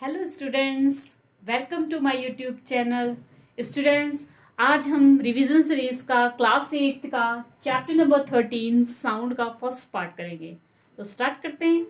Hello students, welcome to my YouTube channel. Students, आज हम revision series का class 8 का चैप्टर नंबर 13 साउंड का फर्स्ट पार्ट करेंगे। तो स्टार्ट करते हैं।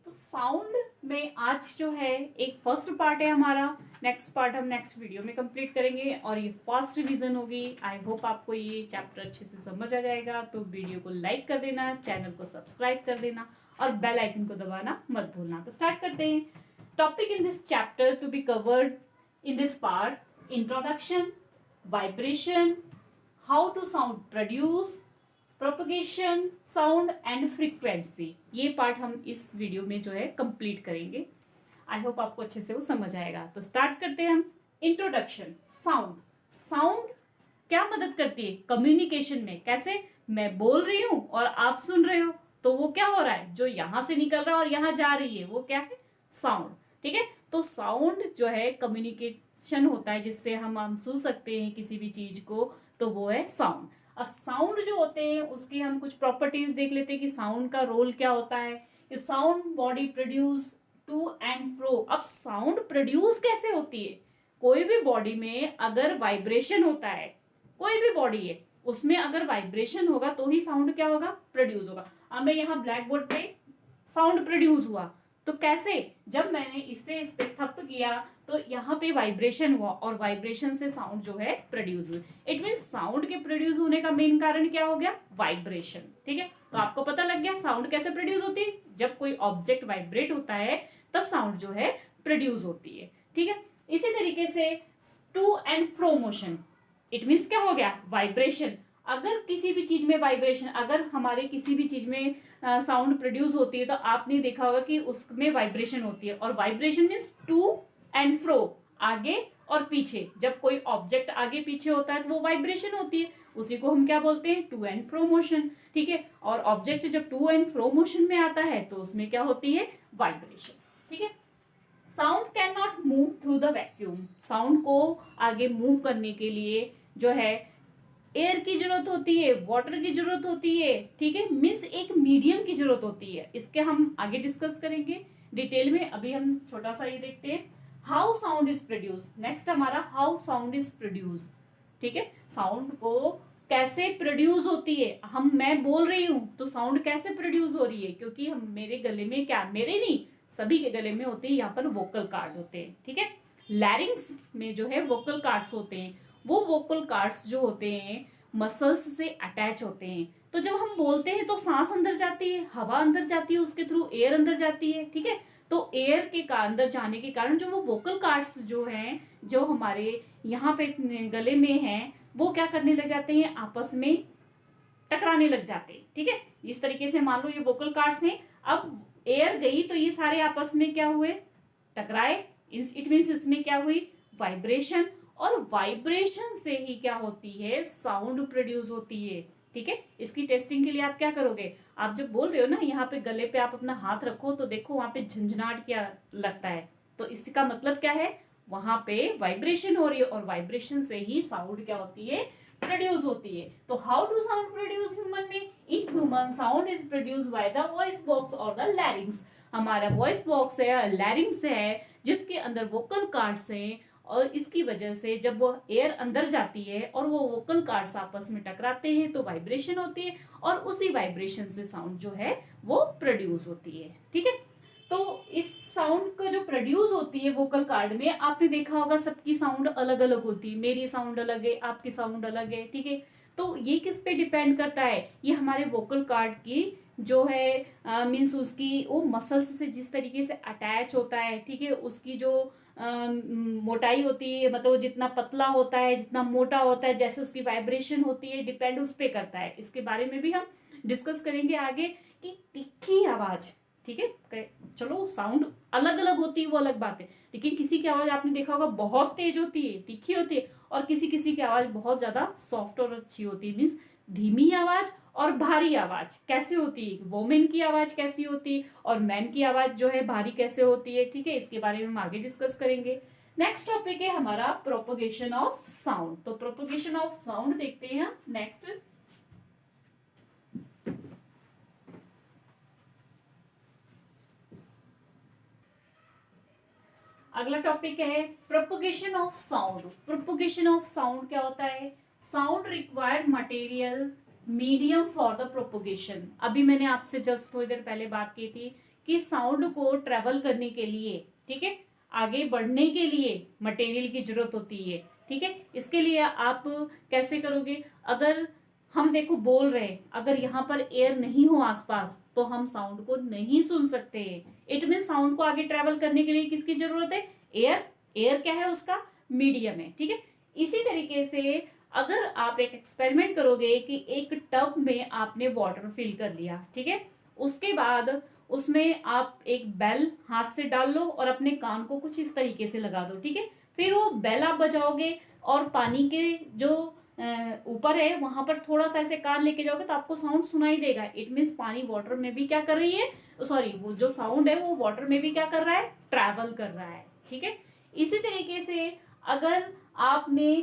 तो साउंड में आज जो है एक फर्स्ट पार्ट है हमारा। नेक्स्ट पार्ट हम नेक्स्ट वीडियो में कंप्लीट करेंगे और ये फर्स्ट रिवीजन होगी। आई होप आपको ये चैप्टर अच्छे से समझ आ जाएगा। तो वीडियो को लाइक कर देना, चैनल को सब्सक्राइब कर देना और बेल आइकन को दबाना मत भूलना। तो स्टार्ट करते हैं। Topic in this chapter to be covered in this part: introduction, vibration, how to sound produce, propagation, sound and frequency. ये पार्ट हम इस वीडियो में जो है कंप्लीट करेंगे। आई होप आपको अच्छे से वो समझ आएगा। तो स्टार्ट करते हैं हम। इंट्रोडक्शन। साउंड क्या मदद करती है कम्युनिकेशन में? कैसे? मैं बोल रही हूं और आप सुन रहे हो, तो वो क्या हो रहा है? जो यहां से निकल रहा है और यहां जा रही है, वो क्या है? साउंड। ठीक है। तो साउंड जो है कम्युनिकेशन होता है, जिससे हम महसूस सकते हैं किसी भी चीज को, तो वो है साउंड। और साउंड जो होते हैं उसकी हम कुछ प्रॉपर्टीज देख लेते हैं कि साउंड का रोल क्या होता है। Sound body produce to and fro. अब साउंड प्रोड्यूस कैसे होती है? कोई भी बॉडी में अगर वाइब्रेशन होता है, कोई भी बॉडी है उसमें अगर वाइब्रेशन होगा तो ही साउंड क्या होगा? प्रोड्यूस होगा। अब मैं यहाँ ब्लैक बोर्ड पे साउंड प्रोड्यूस हुआ, तो कैसे? जब मैंने इसे इस पे थप किया तो यहाँ पे वाइब्रेशन हुआ और वाइब्रेशन से साउंड जो है प्रोड्यूस हुई। इट मीन साउंड के प्रोड्यूस होने का मेन कारण क्या हो गया? वाइब्रेशन। ठीक है। तो आपको पता लग गया साउंड कैसे प्रोड्यूस होती है। जब कोई ऑब्जेक्ट वाइब्रेट होता है तब साउंड जो है प्रोड्यूस होती है। ठीक है। इसी तरीके से to and fro motion, it means क्या हो गया? वाइब्रेशन। अगर किसी भी चीज में वाइब्रेशन, अगर हमारे किसी भी चीज में साउंड प्रोड्यूस होती है तो आपने देखा होगा कि उसमें वाइब्रेशन होती है। और vibration means to and fro, आगे और पीछे। जब कोई ऑब्जेक्ट आगे पीछे होता है तो वो वाइब्रेशन होती है, उसी को हम क्या बोलते हैं? To and fro motion. ठीक है। और ऑब्जेक्ट जब टू एंड फ्रो मोशन में आता है तो उसमें क्या होती है? वाइब्रेशन। ठीक है। Sound can not move through the vacuum. Sound को आगे मूव करने के लिए जो है एयर की जरूरत होती है, वाटर की जरूरत होती है। ठीक है। मीन्स एक मीडियम की जरूरत होती है। इसके हम आगे डिस्कस करेंगे डिटेल में। अभी हम छोटा सा ये देखते हैं how sound is produce. Next हमारा हाउ साउंड इज प्रोड्यूस। ठीक है। साउंड को कैसे प्रोड्यूस होती है? मैं बोल रही हूं तो साउंड कैसे प्रोड्यूस हो रही है? क्योंकि हम मेरे गले में क्या, मेरे नहीं सभी के गले में होते हैं, यहाँ पर वोकल कार्ड होते हैं। ठीक है। लैरिंग्स में जो है वोकल कार्ड्स होते हैं। वो वोकल कार्ड्स जो होते हैं मसल्स से अटैच होते हैं। तो जब हम बोलते हैं तो सांस अंदर जाती है, हवा अंदर जाती है, उसके थ्रू एयर अंदर जाती है। ठीक है। तो एयर के अंदर जाने के कारण जो वो वोकल कार्ड्स जो हैं, जो हमारे यहाँ पे गले में हैं, वो क्या करने लग जाते हैं? आपस में टकराने लग जाते हैं। ठीक है। इस तरीके से मान लो ये वोकल कार्ड्स हैं। अब एयर गई तो ये सारे आपस में क्या हुए? टकराए। इट मीन्स इसमें क्या हुई? वाइब्रेशन। और वाइब्रेशन से ही क्या होती है? साउंड प्रोड्यूस होती है। ठीक है। इसकी टेस्टिंग के लिए आप क्या करोगे? आप जब बोल रहे हो ना, यहाँ पे गले पे आप अपना हाथ रखो तो देखो वहां पे झंझनाट क्या लगता है। तो इसका मतलब क्या है? वहां पे वाइब्रेशन हो रही है और वाइब्रेशन से ही साउंड क्या होती है? प्रोड्यूस होती है। तो how to sound produce human में? In human sound is produce by the voice box और द लैरिंग्स। हमारा वॉइस बॉक्स है, लैरिंग्स है, जिसके अंदर वोकल कार्ड्स हैं। और इसकी वजह से जब वो एयर अंदर जाती है और वो वोकल कार्ड्स आपस में टकराते हैं तो वाइब्रेशन होती है और उसी वाइब्रेशन से साउंड जो है वो प्रोड्यूस होती है। ठीक है। तो इस साउंड का जो प्रोड्यूस होती है वोकल कार्ड में, आपने देखा होगा सबकी साउंड अलग अलग होती है। मेरी साउंड अलग है, आपकी साउंड अलग है। ठीक है। तो ये किस पे डिपेंड करता है? ये हमारे वोकल कार्ड की जो है मीन्स उसकी वो मसल्स से जिस तरीके से अटैच होता है। ठीक है। उसकी जो मोटाई होती है, मतलब जितना पतला होता है, जितना मोटा होता है, जैसे उसकी वाइब्रेशन होती है, डिपेंड उस पे करता है। इसके बारे में भी हम डिस्कस करेंगे आगे कि तीखी आवाज। ठीक है। चलो साउंड अलग अलग होती है वो अलग बात है, लेकिन किसी की आवाज आपने देखा होगा बहुत तेज होती है, तीखी होती है, और किसी किसी की आवाज बहुत ज्यादा सॉफ्ट और अच्छी होती है। मीन्स धीमी आवाज और भारी आवाज कैसे होती है? वोमेन की आवाज कैसी होती है और मैन की आवाज जो है भारी कैसे होती है? ठीक है। इसके बारे में हम आगे डिस्कस करेंगे। नेक्स्ट टॉपिक है हमारा प्रोपोगेशन ऑफ साउंड। तो प्रोपोगेशन ऑफ साउंड देखते हैं नेक्स्ट। अगला टॉपिक है propagation of sound. Propagation of sound क्या होता है? Sound required material medium for the propagation. अभी मैंने आपसे जस्ट थोड़ी देर पहले बात की थी कि साउंड को ट्रेवल करने के लिए, ठीक है, आगे बढ़ने के लिए मटेरियल की जरूरत होती है, ठीक है। इसके लिए आप कैसे करोगे? अगर हम देखो बोल रहे हैं, अगर यहाँ पर एयर नहीं हो आसपास तो हम साउंड को नहीं सुन सकते हैं। इट मीन साउंड को आगे ट्रेवल करने के लिए किसकी जरूरत है? एयर। एयर क्या है? उसका मीडियम है, ठीक है। इसी तरीके से अगर आप एक एक्सपेरिमेंट करोगे कि एक टब में आपने वाटर फिल कर लिया, ठीक है, उसके बाद उसमें आप एक बेल हाथ से डाल लो और अपने कान को कुछ इस तरीके से लगा दो, ठीक है। फिर वो बेल आप बजाओगे और पानी के जो ऊपर है वहां पर थोड़ा सा ऐसे कान लेके जाओगे तो आपको साउंड सुनाई देगा। इट मीन्स पानी वाटर में भी क्या कर रही है, सॉरी, वो जो साउंड है वो वाटर में भी क्या कर रहा है? ट्रैवल कर रहा है, ठीक है। इसी तरीके से अगर आपने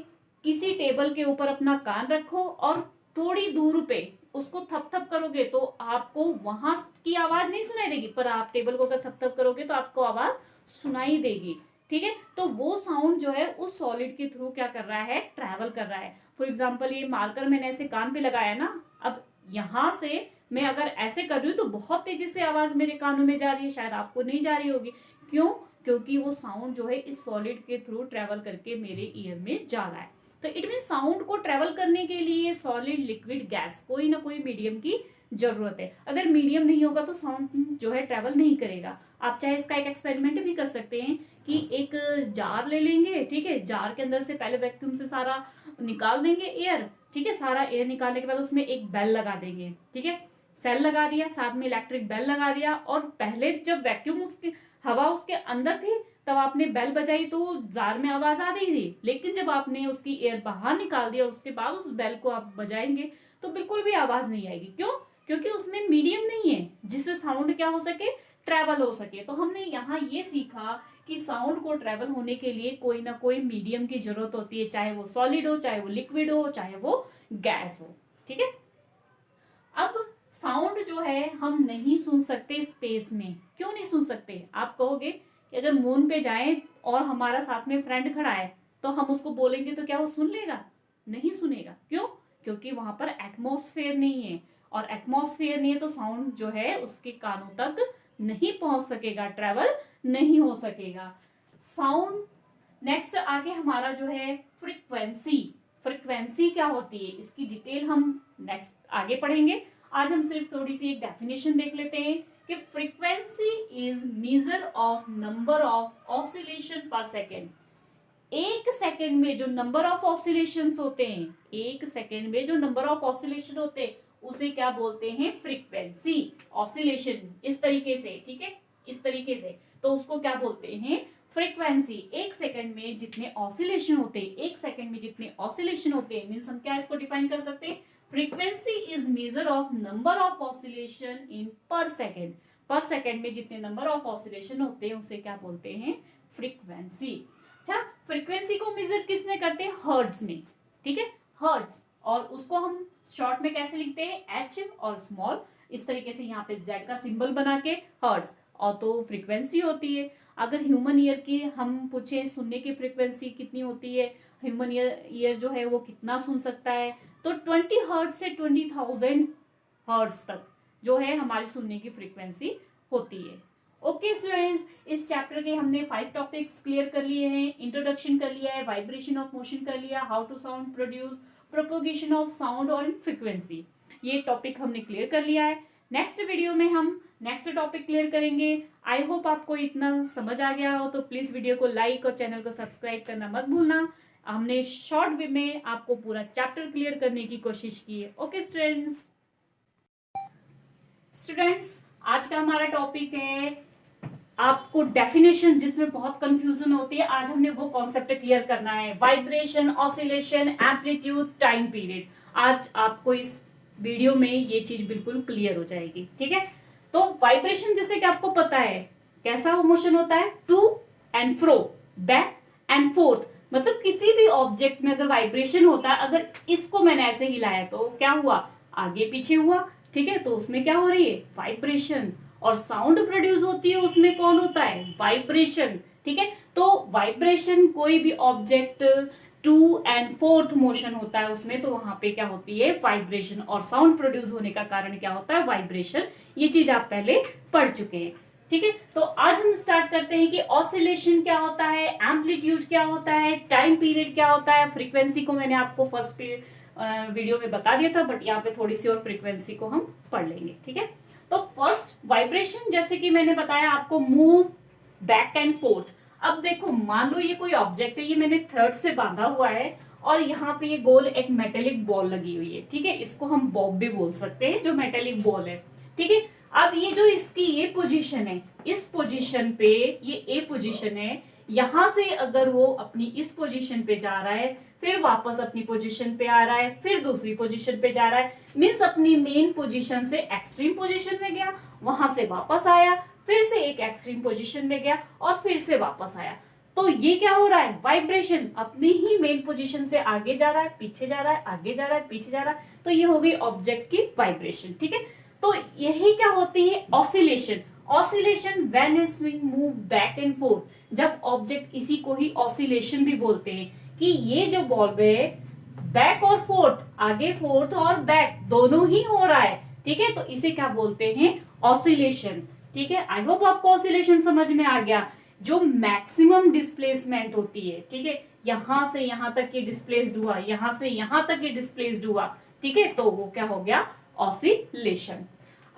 किसी टेबल के ऊपर अपना कान रखो और थोड़ी दूर पे उसको थप थप करोगे तो आपको वहां की आवाज नहीं सुनाई देगी, पर आप टेबल को अगर थप थप करोगे तो आपको आवाज सुनाई देगी, ठीक है। तो वो साउंड जो है उस सॉलिड के थ्रू क्या कर रहा है? ट्रैवल कर रहा है। फॉर एग्जाम्पल ये मार्कर मैंने ऐसे कान पे लगाया ना, अब यहां से मैं अगर ऐसे कर रही हूँ तो बहुत तेजी से आवाज मेरे कानों में जा रही है, शायद आपको नहीं जा रही होगी। क्यों? क्योंकि वो साउंड जो है इस सॉलिड के थ्रू ट्रेवल करके मेरे ईयर में जा रहा है। तो इट मीन साउंड को ट्रेवल करने के लिए सॉलिड, लिक्विड, गैस, कोई ना कोई मीडियम की जरूरत है। अगर मीडियम नहीं होगा तो साउंड जो है ट्रेवल नहीं करेगा। आप चाहे इसका एक एक्सपेरिमेंट भी कर सकते हैं कि एक जार ले लेंगे, ठीक है, जार के अंदर से पहले वैक्यूम से सारा निकाल देंगे एयर, ठीक है, सारा एयर निकालने के बाद उसमें एक बेल लगा देंगे, ठीक है, सेल लगा दिया, साथ में इलेक्ट्रिक बेल लगा दिया, और पहले जब वैक्यूम उसकी हवा उसके अंदर थी तब आपने बेल बजाई तो जार में आवाज आ रही थी, लेकिन जब आपने उसकी एयर बाहर निकाल दिया और उसके बाद उस बेल को आप बजाएंगे तो बिल्कुल भी आवाज नहीं आएगी। क्यों? क्योंकि उसमें मीडियम नहीं है जिससे साउंड क्या हो सके? ट्रेवल हो सके। तो हमने यहाँ ये सीखा कि साउंड को ट्रेवल होने के लिए कोई ना कोई मीडियम की जरूरत होती है, चाहे वो सॉलिड हो, चाहे वो लिक्विड हो, चाहे वो गैस हो, ठीक है। अब साउंड जो है हम नहीं सुन सकते स्पेस में। क्यों नहीं सुन सकते? आप कहोगे कि अगर मून पे जाएं और हमारा साथ में फ्रेंड खड़ा है तो हम उसको बोलेंगे तो क्या वो सुन लेगा? नहीं सुनेगा। क्यों? क्योंकि वहां पर एटमॉस्फेयर नहीं है, और एटमॉस्फेयर नहीं है तो साउंड जो है उसके कानों तक नहीं पहुंच सकेगा, ट्रेवल नहीं हो सकेगा साउंड। नेक्स्ट आगे हमारा जो है फ्रीक्वेंसी। फ्रीक्वेंसी क्या होती है इसकी डिटेल हम नेक्स्ट आगे पढ़ेंगे। आज हम सिर्फ थोड़ी सी एक डेफिनेशन देख लेते हैं कि frequency is measure of number of oscillation पर सेकेंड। एक सेकेंड में जो नंबर ऑफ ऑसिलेशंस होते हैं, एक सेकेंड में जो नंबर ऑफ ऑसिलेशन होते हैं उसे क्या बोलते हैं? फ्रीक्वेंसी। ऑसिलेशन इस तरीके से, ठीक है, इस तरीके से, तो उसको क्या बोलते हैं? फ्रीक्वेंसी। एक सेकंड में जितने ऑसिलेशन होते हैं, एक सेकंड में जितने ऑसिलेशन होते हैं, मींस हम क्या इसको डिफाइन कर सकते हैं? Frequency is measure of number of oscillation in पर सेकेंड। पर सेकेंड में जितने नंबर ऑफ ऑसिलेशन होते हैं उसे क्या बोलते हैं? फ्रीक्वेंसी। अच्छा, फ्रीक्वेंसी को मेजर किस में करते हैं? हर्ट्ज में, ठीक है, हर्ट्ज। और उसको हम शॉर्ट में कैसे लिखते हैं? एच और स्मॉल, इस तरीके से यहाँ पे जेड का सिंबल बना के हर्ट्ज, और तो फ्रीक्वेंसी होती है। अगर ह्यूमन ईयर की हम पूछे सुनने की फ्रीक्वेंसी कितनी होती है, ह्यूमन ईयर जो है वो कितना सुन सकता है, तो 20 हर्ट्ज से 20,000 हर्ट्ज तक जो है हमारी सुनने की फ्रीक्वेंसी होती है। ओके स्टूडेंट्स, इस चैप्टर के हमने 5 टॉपिक्स क्लियर कर लिए हैं। इंट्रोडक्शन कर लिया है, वाइब्रेशन ऑफ मोशन कर लिया, how to sound produce, propagation of sound और फ्रीक्वेंसी, ये टॉपिक हमने क्लियर कर लिया है। नेक्स्ट वीडियो में हम नेक्स्ट टॉपिक क्लियर करेंगे। आई होप आपको इतना समझ आ गया हो, तो प्लीज वीडियो को लाइक और चैनल को सब्सक्राइब करना मत भूलना। हमने शॉर्ट वे में आपको पूरा चैप्टर क्लियर करने की कोशिश की है। ओके स्टूडेंट्स, आज का हमारा टॉपिक है आपको डेफिनेशन, जिसमें बहुत कंफ्यूजन होती है। आज हमने वो कॉन्सेप्ट क्लियर करना है, vibration, oscillation, amplitude, time period. आज आपको इस वीडियो में ये चीज बिल्कुल क्लियर हो जाएगी, ठीक है। तो वाइब्रेशन जैसे कि आपको पता है कैसा वो मोशन होता है? To and fro, back and forth, मतलब किसी भी ऑब्जेक्ट में अगर वाइब्रेशन होता है, अगर इसको मैंने ऐसे हिलाया तो क्या हुआ, आगे पीछे हुआ, ठीक है, तो उसमें क्या हो रही है, वाइब्रेशन। और साउंड प्रोड्यूस होती है उसमें कौन होता है, वाइब्रेशन, ठीक है। तो वाइब्रेशन कोई भी object to and forth motion होता है उसमें, तो वहां पे क्या होती है, वाइब्रेशन। और साउंड प्रोड्यूस होने का कारण क्या होता है, वाइब्रेशन। ये चीज आप पहले पढ़ चुके हैं, ठीक है। तो आज हम स्टार्ट करते हैं कि ऑसिलेशन क्या होता है, एम्पलीट्यूड क्या होता है, टाइम पीरियड क्या होता है। फ्रीक्वेंसी को मैंने आपको फर्स्ट वीडियो में बता दिया था, बट यहाँ पे थोड़ी सी और फ्रीक्वेंसी को हम पढ़ लेंगे, ठीक है। तो फर्स्ट वाइब्रेशन, जैसे कि मैंने बताया आपको, मूव बैक एंड फोर्थ। अब देखो, मान लो ये कोई ऑब्जेक्ट है, ये मैंने थ्रेड से बांधा हुआ है और यहाँ पे ये गोल एक मेटेलिक बॉल लगी हुई है, ठीक है। इसको हम बॉब भी बोल सकते हैं, जो मेटेलिक बॉल है, ठीक है। अब ये जो इसकी ये पोजीशन है, इस पोजीशन पे ये ए पोजीशन है, यहां से अगर वो अपनी इस पोजीशन पे जा रहा है, फिर वापस अपनी पोजीशन पे आ रहा है, फिर दूसरी पोजीशन पे जा रहा है, मीन्स अपनी मेन पोजीशन से एक्सट्रीम पोजीशन में गया, वहां से वापस आया, फिर से एक एक्सट्रीम पोजीशन में गया और फिर से वापस आया, तो ये क्या हो रहा है, वाइब्रेशन। अपनी ही मेन पोजीशन से आगे जा रहा है, पीछे जा रहा है, आगे जा रहा है, पीछे जा रहा है, तो ये हो गई ऑब्जेक्ट की वाइब्रेशन, ठीक है। तो यही क्या होती है, oscillation. Oscillation when A swing move back and fourth, जब ऑब्जेक्ट, इसी को ही ऑसिलेशन भी बोलते हैं, कि ये जो बॉल है बैक और फोर्थ, आगे फोर्थ और बैक दोनों ही हो रहा है, ठीक है, तो इसे क्या बोलते हैं, ऑसिलेशन, ठीक है। आई होप आपको ऑसिलेशन समझ में आ गया। जो मैक्सिमम डिस्प्लेसमेंट होती है, ठीक है, यहां से यहां तक ये डिस्प्लेस्ड हुआ, यहां से यहां तक ये डिस्प्लेस्ड हुआ, ठीक है, तो वो क्या हो गया, ऑसिलेशन।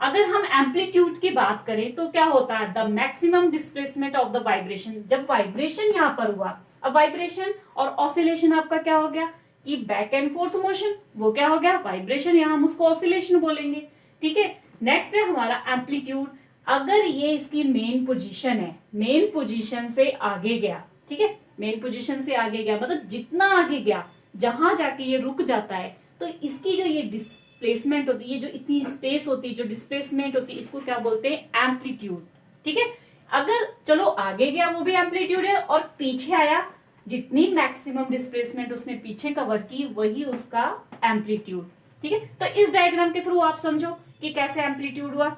अगर हम एम्पलीट्यूड की बात करें तो क्या होता है, the maximum displacement of the vibration. जब वाइब्रेशन यहां पर हुआ, अब वाइब्रेशन और ऑसिलेशन आपका क्या हो गया, कि बैक एंड फोर्थ मोशन, वो क्या हो गया, वाइब्रेशन, यहां हम उसको ऑसिलेशन बोलेंगे, ठीक है। नेक्स्ट है हमारा एम्पलीट्यूड। अगर ये इसकी मेन पोजीशन है, मेन पोजीशन से आगे गया, ठीक है, मेन पोजीशन से आगे गया, मतलब जितना आगे गया, जहां जाके ये रुक जाता है, तो इसकी जो ये डिस्प्लेसमेंट होती है, ये जो इतनी स्पेस होती है, जो डिस्प्लेसमेंट होती है, इसको क्या बोलते हैं, एम्पलीट्यूड, ठीक है। अगर चलो आगे गया, वो भी एम्पलीट्यूड है, और पीछे आया, जितनी मैक्सिमम डिस्प्लेसमेंट उसने पीछे कवर की, वही उसका एम्पलीट्यूड, ठीक है। तो इस डायग्राम के थ्रू आप समझो कि कैसे एम्पलीट्यूड हुआ।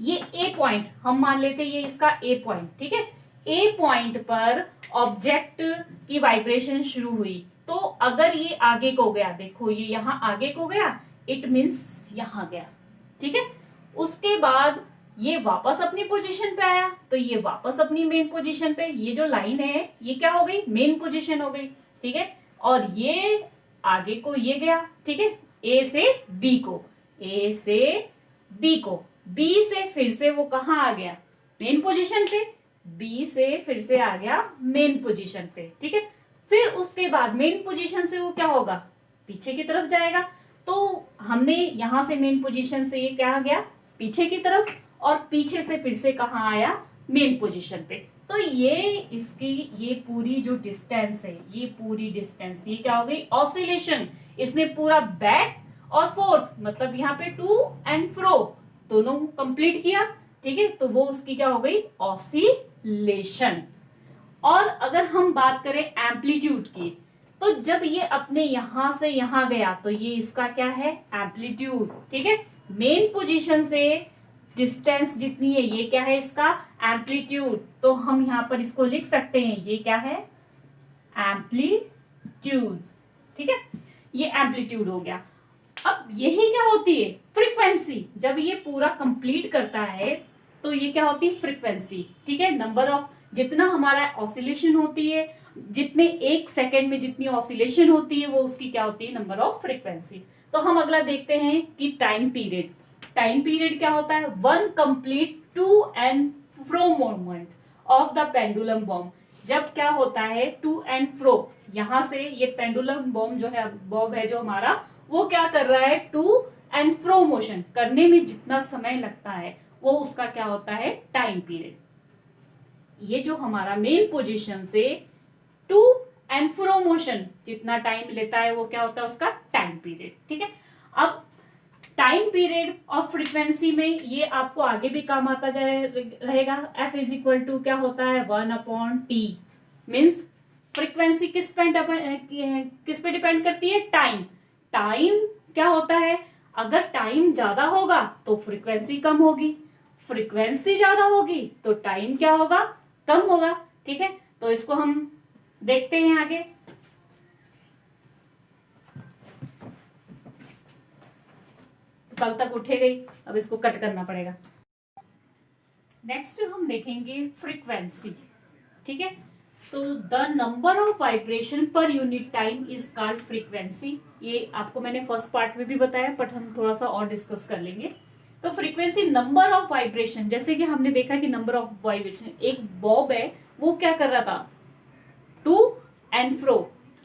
ये ए पॉइंट हम मान लेते हैं, ये इसका ए पॉइंट, ठीक है। ए पॉइंट पर ऑब्जेक्ट की वाइब्रेशन शुरू हुई, तो अगर ये आगे को गया, देखो ये यहां आगे को गया, इट मीन्स यहां गया, ठीक है। उसके बाद ये वापस अपनी पोजीशन पे आया, तो ये वापस अपनी मेन पोजीशन पे, ये जो लाइन है ये क्या हो गई, मेन पोजीशन हो गई, ठीक है। और ये आगे को ये गया, ठीक है, ए से बी को, ए से बी को, बी से फिर से वो कहां आ गया, मेन पोजीशन पे, बी से फिर से आ गया मेन पोजीशन पे, ठीक है। फिर उसके बाद मेन पोजीशन से वो क्या होगा, पीछे की तरफ जाएगा, तो हमने यहां से मेन पोजीशन से ये क्या आ गया, पीछे की तरफ, और पीछे से फिर से कहां आया, मेन पोजीशन पे। तो ये इसकी ये पूरी जो डिस्टेंस है, ये पूरी डिस्टेंस, ये क्या हो गई, ऑसिलेशन। इसने पूरा बैक और फोर्थ, मतलब यहाँ पे टू एंड फ्रो दोनों कंप्लीट किया, ठीक है, तो वो उसकी क्या हो गई, ऑसिलेशन। और अगर हम बात करें एम्पलीट्यूड की, तो जब ये अपने यहां से यहां गया, तो ये इसका क्या है, एम्पलीट्यूड, ठीक है। मेन पोजीशन से डिस्टेंस जितनी है, ये क्या है, इसका एम्पलीट्यूड। तो हम यहां पर इसको लिख सकते हैं, ये क्या है, एम्पलीट्यूड, ठीक है, ये एम्पलीट्यूड हो गया। अब यही क्या होती है, फ्रीक्वेंसी। जब ये पूरा कंप्लीट करता है, तो ये क्या होती है, फ्रीक्वेंसी, ठीक है। नंबर ऑफ, जितना हमारा ऑसिलेशन होती है, जितने एक सेकेंड में जितनी ऑसिलेशन होती है, वो उसकी क्या होती है, नंबर ऑफ फ्रीक्वेंसी। तो हम अगला देखते हैं कि टाइम पीरियड। टाइम पीरियड क्या होता है, one complete to and fro moment of the pendulum बॉम्ब। जब क्या होता है, टू एंड फ्रो, यहां से ये पेंडुलम बॉम्ब जो है, बॉब है जो हमारा, वो क्या कर रहा है, टू एंड फ्रो मोशन करने में जितना समय लगता है, वो उसका क्या होता है, टाइम पीरियड। ये जो हमारा मेन पोजीशन से टू एंड फ्रो मोशन जितना टाइम लेता है, वो क्या होता है, उसका टाइम पीरियड, ठीक है। अब टाइम पीरियड और फ्रीक्वेंसी में ये आपको आगे भी काम आता जाए रहेगा। F इज इक्वल टू क्या होता है, 1/T, मीन्स फ्रीक्वेंसी किस पे डिपेंड करती है? टाइम। टाइम क्या होता है? अगर टाइम ज्यादा होगा तो फ्रीक्वेंसी कम होगी, फ्रीक्वेंसी ज्यादा होगी तो टाइम क्या होगा? कम होगा। ठीक है, तो इसको हम देखते हैं आगे। कल तक उठे गई, अब इसको कट करना पड़ेगा। नेक्स्ट हम देखेंगे फ्रीक्वेंसी। ठीक है, तो the number of vibration per unit time is called frequency. ये आपको मैंने फर्स्ट पार्ट में भी बताया, बट हम थोड़ा सा और डिस्कस कर लेंगे। तो फ्रीक्वेंसी नंबर ऑफ वाइब्रेशन, जैसे कि हमने देखा कि नंबर ऑफ वाइब्रेशन, एक बॉब है वो क्या कर रहा था? To and fro,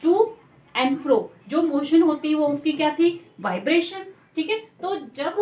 to and fro, जो मोशन होती है वो उसकी क्या थी? वाइब्रेशन। ठीक है, तो जब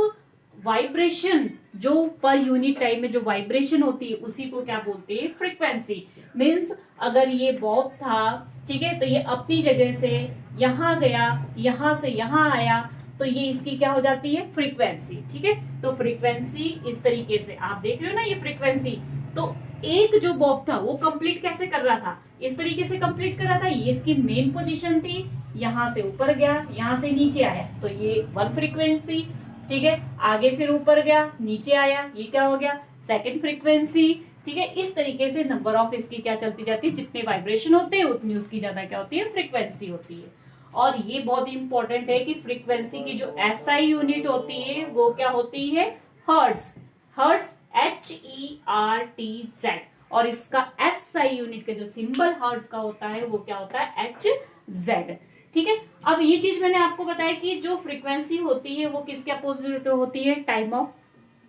वाइब्रेशन जो पर यूनिट टाइम में जो वाइब्रेशन होती है उसी को क्या बोलते हैं? फ्रीक्वेंसी। मीन्स अगर ये बॉब था, ठीक है, तो ये अपनी जगह से यहां गया, यहां से यहां आया, तो ये इसकी क्या हो जाती है? फ्रीक्वेंसी। ठीक है, तो फ्रीक्वेंसी इस तरीके से आप देख रहे हो ना, ये फ्रीक्वेंसी। तो एक जो बॉब था वो कंप्लीट कैसे कर रहा था? इस तरीके से कंप्लीट कर रहा था। ये इसकी मेन पोजीशन थी, यहां से ऊपर गया, यहां से नीचे आया, तो ये वन फ्रीक्वेंसी। ठीक है, आगे फिर ऊपर गया, नीचे आया, ये क्या हो गया? Second frequency. ठीक है, इस तरीके से नंबर ऑफ इसकी क्या चलती जाती है? जितने वाइब्रेशन होते हैं उतनी उसकी ज्यादा क्या होती है? फ्रीक्वेंसी होती है। और ये बहुत इंपॉर्टेंट है कि फ्रीक्वेंसी की जो एसआई यूनिट होती है वो क्या होती है? हर्ट्ज। Hertz, HERTZ। और इसका एसआई यूनिट का जो सिंबल हर्ट्ज का होता है वो क्या होता है? HZ। ठीक है, अब ये चीज मैंने आपको बताया कि जो फ्रीक्वेंसी होती है वो किसके अपोजिट होती है? टाइम ऑफ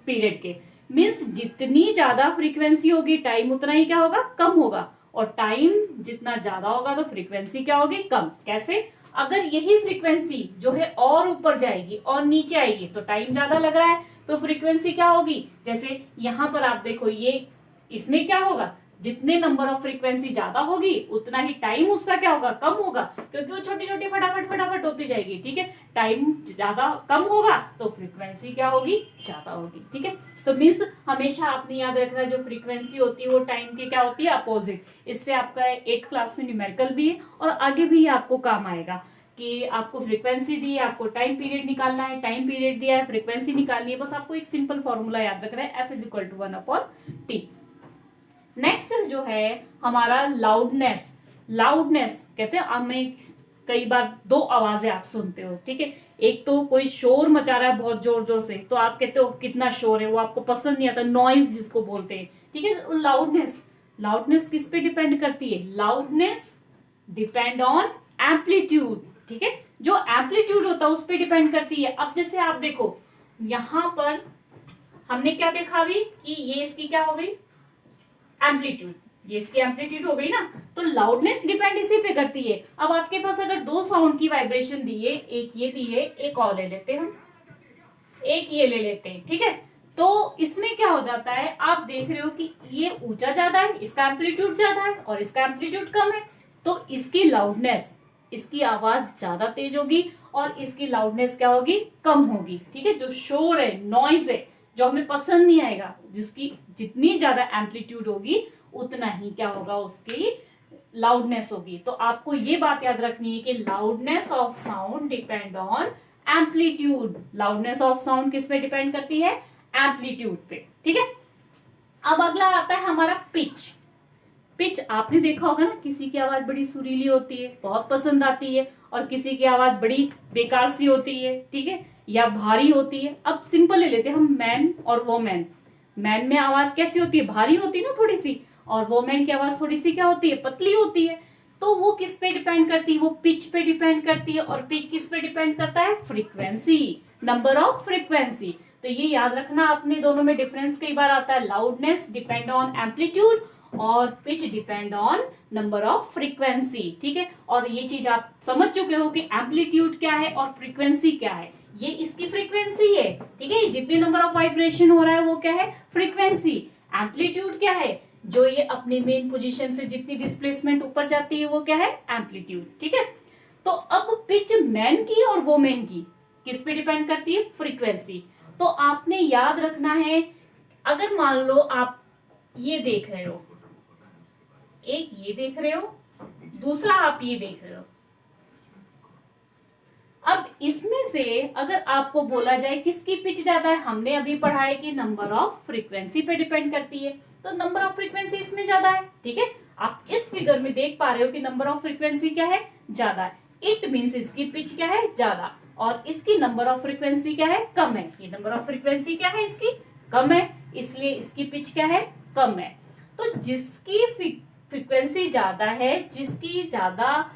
पीरियड के। मीन्स जितनी ज्यादा फ्रीक्वेंसी होगी टाइम उतना ही क्या होगा? कम होगा। और टाइम जितना ज्यादा होगा तो फ्रीक्वेंसी क्या होगी? कम। कैसे? अगर यही फ्रीक्वेंसी जो है और ऊपर जाएगी और नीचे आएगी तो टाइम ज्यादा लग रहा है, तो फ्रीक्वेंसी क्या होगी? जैसे यहां पर आप देखो, ये इसमें क्या होगा? जितने नंबर ऑफ फ्रीक्वेंसी ज्यादा होगी उतना ही टाइम उसका क्या होगा? कम होगा, क्योंकि वो छोटी छोटी फटाफट फटाफट होती जाएगी। ठीक है, टाइम ज्यादा कम होगा तो फ्रीक्वेंसी क्या होगी? ज्यादा होगी। ठीक है, तो मीन्स हमेशा आपने याद रखना, जो फ्रीक्वेंसी होती है वो टाइम की क्या होती है? अपोजिट। इससे आपका 8th क्लास में न्यूमेरिकल भी है और आगे भी आपको काम आएगा कि आपको फ्रीक्वेंसी दी है, आपको टाइम पीरियड निकालना है, टाइम पीरियड दिया है, फ्रीक्वेंसी निकालनी है, बस आपको एक सिंपल फॉर्मूला याद रखना है, F=1/T। नेक्स्ट जो है हमारा लाउडनेस। लाउडनेस कहते हैं, हमें कई बार दो आवाजें आप सुनते हो। ठीक है, एक तो कोई शोर मचा रहा है बहुत जोर जोर से, तो आप कहते हो कितना शोर है, वो आपको पसंद नहीं आता, नॉइज जिसको बोलते हैं। ठीक है, लाउडनेस। लाउडनेस किस पे डिपेंड करती है? Loudness depend on amplitude. ठीक है, जो एम्पलीट्यूड होता है उस पर डिपेंड करती है। अब जैसे आप देखो यहां पर हमने क्या देखा अभी कि ये इसकी क्या हो गई? एम्पलीट्यूड। ये इसकी एम्पलीट्यूड हो गई ना, तो लाउडनेस डिपेंड इसी पे करती है। अब आपके पास अगर दो साउंड की वाइब्रेशन दी है, एक ये दी है, एक और ले लेते हैं हम, एक ये ले लेते हैं। ठीक है, तो इसमें क्या हो जाता है? आप देख रहे हो कि ये ऊंचा ज्यादा है, इसका एम्पलीट्यूड ज्यादा है, और इसका एम्पलीट्यूड कम है, तो इसकी लाउडनेस, इसकी आवाज ज्यादा तेज होगी और इसकी लाउडनेस क्या होगी? कम होगी। ठीक है, जो शोर है, नॉइज है, जो हमें पसंद नहीं आएगा, जिसकी जितनी ज्यादा एम्पलीट्यूड होगी उतना ही क्या होगा? उसकी लाउडनेस होगी। तो आपको ये बात याद रखनी है कि loudness of sound depend on amplitude. Loudness of sound किस पे डिपेंड करती है? एम्पलीट्यूड पे। ठीक है, अब अगला आता है हमारा पिच। पिच आपने देखा होगा ना, किसी की आवाज बड़ी सुरीली होती है, बहुत पसंद आती है, और किसी की आवाज बड़ी बेकार सी होती है। ठीक है, या भारी होती है। अब सिंपल ले लेते हैं हम, मैन और वोमैन। मैन में आवाज कैसी होती है? भारी होती है ना थोड़ी सी, और वोमैन की आवाज थोड़ी सी क्या होती है? पतली होती है। तो वो किस पे डिपेंड करती है? वो पिच पे डिपेंड करती है। और पिच किस पे डिपेंड करता है? Frequency, number of frequency. तो ये याद रखना, अपने दोनों में डिफरेंस कई बार आता है। लाउडनेस डिपेंड ऑन एम्पलीट्यूड और pitch depend on number of frequency. ठीक है, और ये चीज आप समझ चुके हो कि एम्पलीट्यूड क्या है और फ्रीक्वेंसी क्या है। ये इसकी फ्रीक्वेंसी है। ठीक है, जितने नंबर ऑफ वाइब्रेशन हो रहा है वो क्या है? फ्रीक्वेंसी। एम्पलीट्यूड क्या है? जो ये अपने मेन पोजीशन से जितनी डिस्प्लेसमेंट ऊपर जाती है वो क्या है? एम्पलीट्यूड। ठीक है, तो अब पिच मैन की और वोमेन की किस पे डिपेंड करती है? फ्रीक्वेंसी। तो आपने याद रखना है, अगर मान लो आप ये देख रहे हो, एक ये देख रहे हो, दूसरा आप ये देख रहे हो। अब इसमें से अगर आपको बोला जाए किसकी पिच ज्यादा है, हमने अभी पढ़ा है कि नंबर ऑफ फ्रीक्वेंसी पे डिपेंड करती है, तो नंबर ऑफ फ्रीक्वेंसी इसमें ज्यादा है। ठीक है, आप इस फिगर में देख पा रहे हो कि नंबर ऑफ फ्रीक्वेंसी क्या है, ज्यादा है। इट मीन्स इसकी पिच क्या है, ज्यादा, और इसकी नंबर ऑफ फ्रीक्वेंसी क्या है, कम है। ये नंबर ऑफ फ्रीक्वेंसी क्या है, इसकी कम है, इसलिए इसकी पिच क्या है, कम है। तो जिसकी फ्रीक्वेंसी ज्यादा है, जिसकी ज्यादा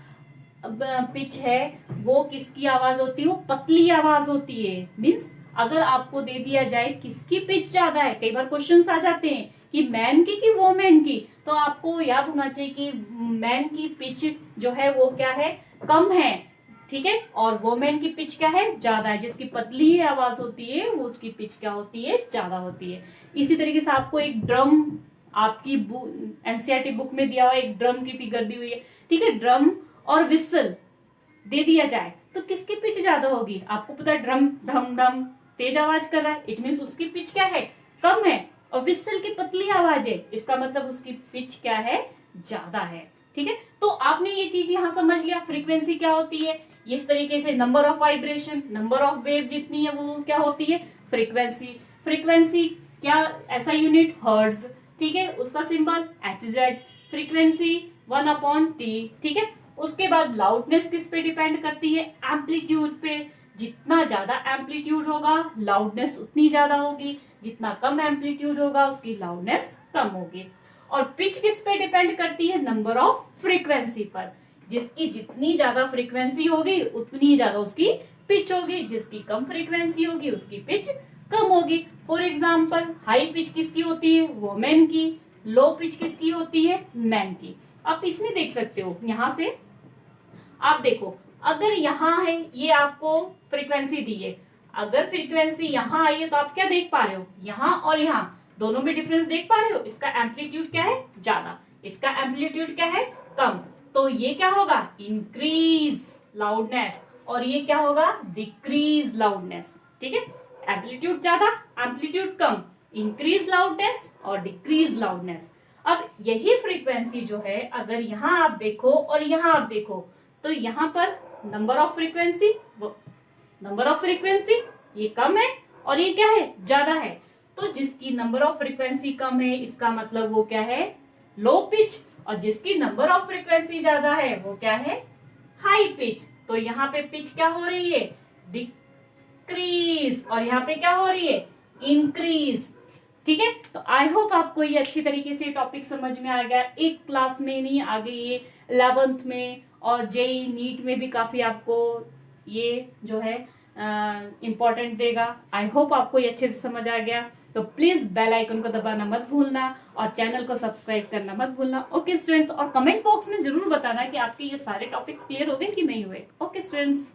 पिच है, वो किसकी आवाज होती है, वो पतली आवाज होती है। मीन्स अगर आपको दे दिया जाए किसकी पिच ज्यादा है, कई बार क्वेश्चंस आ जाते हैं कि मैन की कि वोमेन की, तो आपको याद होना चाहिए कि मैन की पिच जो है वो क्या है, कम है। ठीक है, और वोमेन की पिच क्या है, ज्यादा है। जिसकी पतली आवाज होती है वो उसकी पिच क्या होती है, ज्यादा होती है। इसी तरीके से आपको एक ड्रम, आपकी एनसीईआरटी बुक में दिया हुआ एक ड्रम की फिगर दी हुई है। ठीक है, ड्रम और विसल दे दिया जाए तो किसकी पिच ज्यादा होगी, आपको पता है ड्रम धम धम तेज आवाज कर रहा है, इट मीन्स उसकी पिच क्या है, कम है। और विसल की पतली आवाज है, इसका मतलब उसकी पिच क्या है, ज्यादा है। ठीक है, तो आपने ये चीज यहाँ समझ लिया, फ्रीक्वेंसी क्या होती है। इस तरीके से number of vibration, number of wave जितनी है वो क्या होती है, फ्रीक्वेंसी। फ्रीक्वेंसी क्या, ऐसा यूनिट हर्ट्ज। ठीक है, उसका सिंबल HZ। Frequency 1/T। ठीक है, उसके बाद लाउडनेस किस पे डिपेंड करती है, एम्पलीट्यूड पे। जितना ज्यादा एम्पलीट्यूड होगा लाउडनेस उतनी ज्यादा होगी, जितना कम एम्पलीट्यूड होगा उसकी लाउडनेस कम होगी। और पिच किस पे डिपेंड करती है, नंबर ऑफ फ्रीक्वेंसी पर। जिसकी जितनी ज्यादा फ्रीक्वेंसी होगी उतनी ज्यादा उसकी पिच होगी, जिसकी कम फ्रीक्वेंसी होगी उसकी पिच कम होगी। फॉर एग्जाम्पल हाई पिच किसकी होती है, वोमेन की। लो पिच किसकी होती है, मैन की। आप इसमें देख सकते हो, यहां से आप देखो, अगर यहाँ है, ये आपको फ्रीक्वेंसी दी है, अगर फ्रीक्वेंसी यहाँ आई है तो आप क्या देख पा रहे हो, यहाँ और यहाँ दोनों में डिफरेंस देख पा रहे हो। इसका एम्पलीट्यूड क्या है, ज्यादा, इसका एम्पलीट्यूड क्या है, कम। तो ये क्या होगा, इंक्रीज लाउडनेस, और ये क्या होगा, डिक्रीज लाउडनेस। ठीक है, एम्पलीट्यूड ज्यादा, एम्पलीट्यूड कम, इंक्रीज लाउडनेस और डिक्रीज लाउडनेस। अब यही फ्रीक्वेंसी जो है, अगर यहाँ आप देखो और यहाँ आप देखो, तो यहाँ पर नंबर ऑफ फ्रीक्वेंसी ये कम है और ये क्या है, ज्यादा है। तो जिसकी नंबर ऑफ फ्रीक्वेंसी कम है इसका मतलब वो क्या है, लो पिच, और जिसकी नंबर ऑफ फ्रीक्वेंसी ज्यादा है वो क्या है, हाई पिच। तो यहाँ पे पिच क्या हो रही है, डिक्रीज, और यहाँ पे क्या हो रही है, इंक्रीज। ठीक है, तो आई होप आपको ये अच्छी तरीके से टॉपिक समझ में आ गया। एक क्लास में नहीं, आगे ये 11th में और जेई नीट में भी काफी आपको ये जो है इम्पोर्टेंट देगा। आई होप आपको ये अच्छे से समझ आ गया। तो प्लीज बेल आइकन को दबाना मत भूलना और चैनल को सब्सक्राइब करना मत भूलना। ओके स्टूडेंट्स, और कमेंट बॉक्स में जरूर बताना कि आपके ये सारे टॉपिक्स क्लियर हो गए कि नहीं हुए। Okay students.